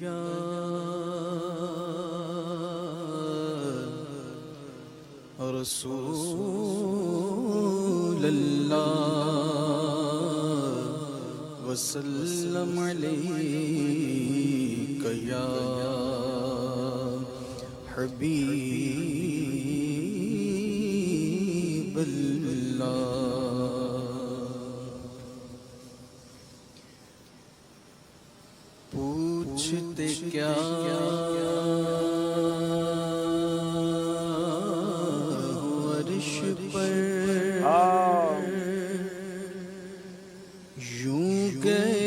یا رسول اللہ وسلم علیک یا حبیب اللہ۔ پوچھتے کیا عرش پر یوں گئے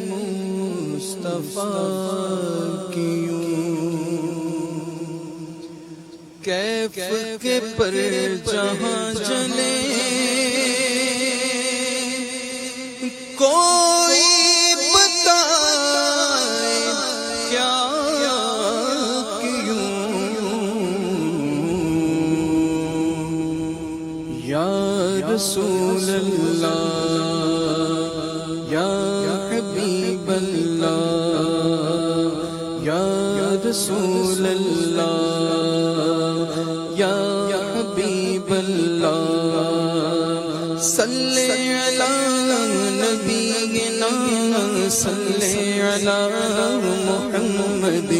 مصطفیٰ کیوں، کیف کے پر جہاں جلے کوئی بتائے کیا کیوں، یا رسول اللہ یا حبیب اللہ، یا رسول اللہ یا حبیب اللہ، صلی علی نبینا صلی علی محمد،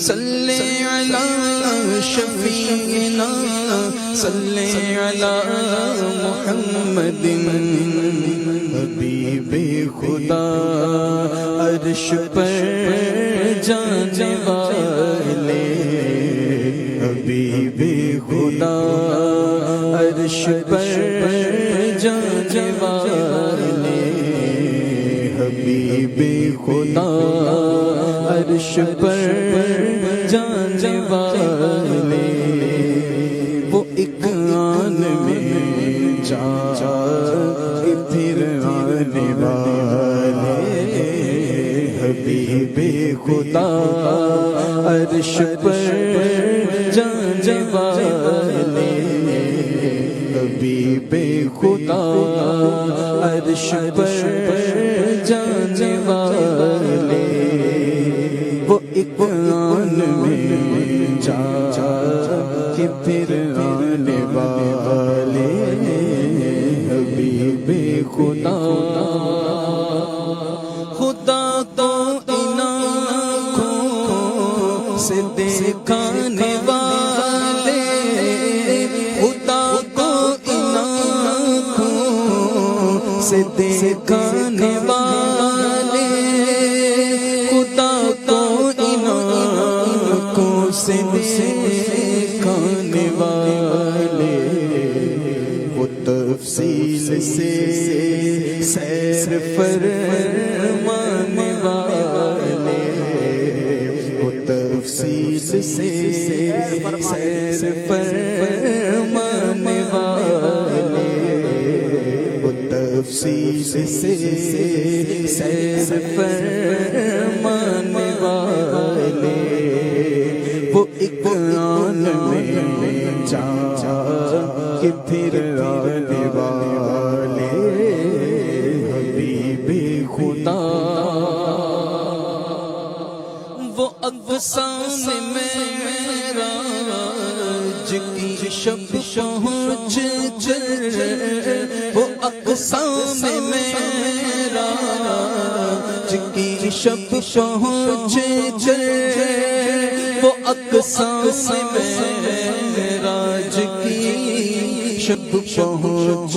صلی علی شفیعنا صلی علی محمد، حبیب خدا عرش پر جانے والے، حبیب خدا عرش پر جانے والے، حبیب خدا عرش پر جانے والے، وہ ایک آن میں جا کے پھر آنے والے، حبیب خدا عرش پر جانے والے، حبیب خدا عرش پر جانے والے، وہ ایک آن میں جا کے پھر آنے والے، حبیب خدا۔ خدا تو ان آنکھوں سے دیکھنے والے، خدا کو ان آنکھوں سے دیکھنے والے، خدا کو ان آنکھوں سے دیکھنے والے، وہ تفصیل سے سیر فرمانے والے، وہ تفصیل سے سیر فرمانے والے، وہ تفصیل سے سیر فرمانے والے، وہ ایک آن میں جا کے پھر آنے والے، حبیب خدا۔ وہ اقسام معراج کی شب پہنچ کر، وہ اقسام معراج کی شب پہنچ کر، وہ اقسام معراج کی شب پہنچ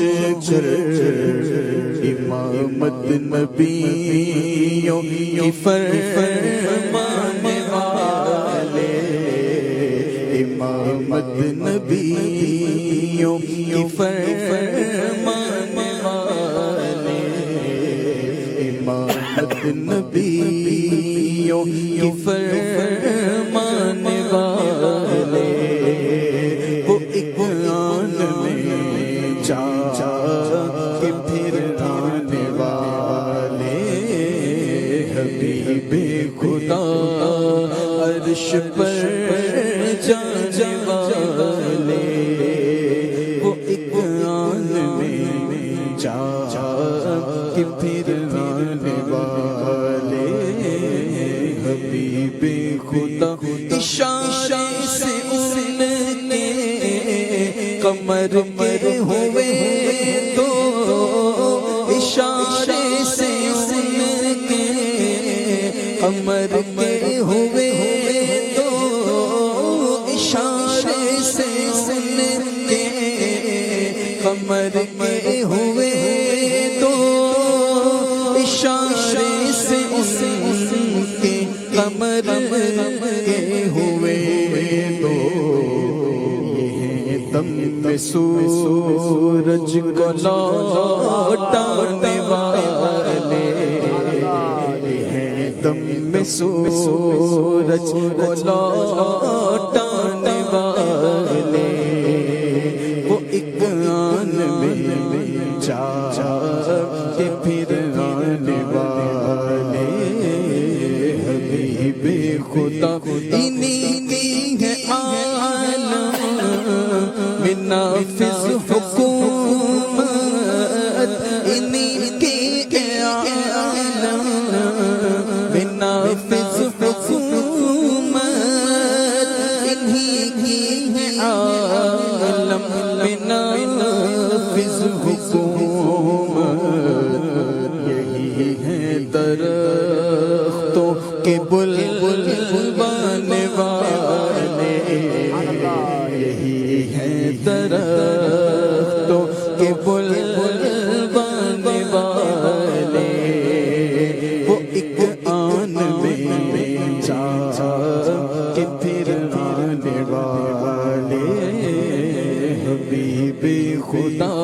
کر، امامت نبیوں کی فرمانے والے، امامت نبیوں کی فرمانے والے، امامت نبیوں کی فرمانے والے، وہ ایک آن میں جا کے پھر آنے والے، حبیب خدا عرش پر جانے والے، وہ ایک آن میں جا کہ پھر آنے والے حبیب خدا اشارے سے ان کے کمر میں ہوئے تو اشارے سے ان کے کمر میں ہوئے تو اشارے سے ان کے کمر میں ہوئے تو اشارے سے ان کے کمر کے ہوئے تو یہ دم میں سورج کو لوٹانے والے یہ دم میں سورج کو لوٹانے والے وہ ایک آن میں جا کے پھر آنے والے حبیب خدا انہی کی ہے عالم میں نافذ حکومت انہی کی ہے عالم میں نافذ حکومت انہی کی ہے عالم میں نافذ حکومت یہی ہے درختوں کے بلبل بننے والے یہی ہے درختوں کے بلبل بننے والے وہ ایک آن میں جا کے پھر آنے والے حبیب خدا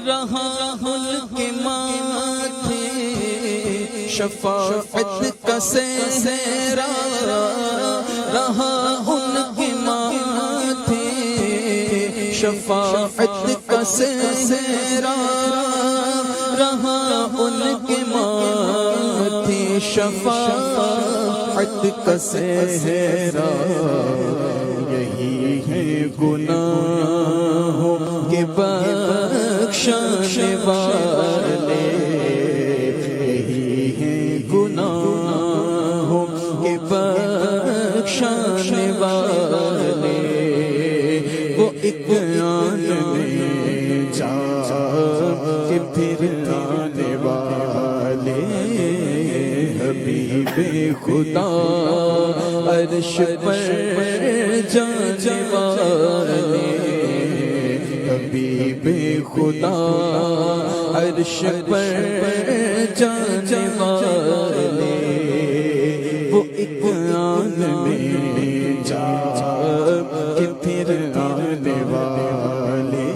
رہا ملک ماتھے شفاعت کا سہرا رہا ان کے ماتھے شفاعت کا سہرا رہا ان کے ماتھے شفاعت کا سہرا یہی ہے گناہوں کے بخشنے والے یہی ہے گناہوں کے بخشنے والے وہ ایک آن میں جا کے پھر آنے والے حبیب خدا عرش پر جانے والے حبیب خدا عرش پر جانے والے وہ ایک آن میں جا کے پھر آنے والے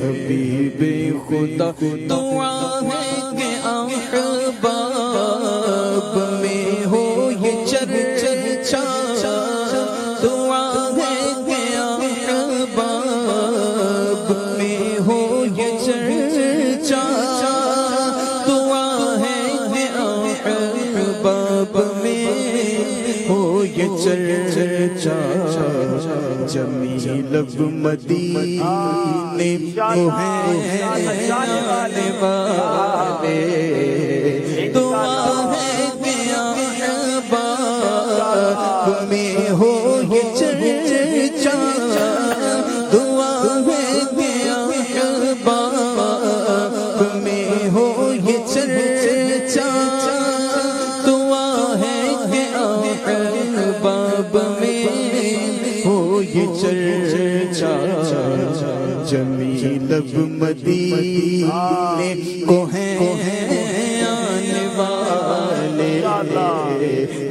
حبیب خدا دعا ہے کہ احباب میں ہو یہ چرچا دعا ہے کہ احباب میں ہو یہ چرچا دعا ہے کہ احباب میں ہو یہ چرچا جمیل اب مدینے کو ہے آنے والے دعا ہے کہ احباب میں ہو یہ چرچا دعا ہے کہ احباب میں ہو یہ چرچا دعا ہے کہ احباب میں ہو یہ چرچا جمیل اب مدینے کو ہے آنے والے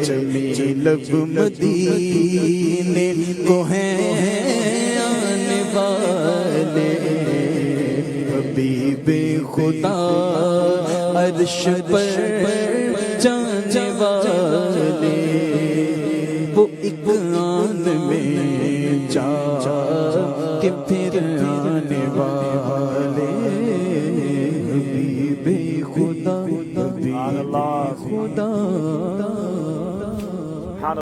جمیل اب مدینے کو ہے آنے والے حبیب خدا عرش پر جانے والے وہ ایک آن میں جا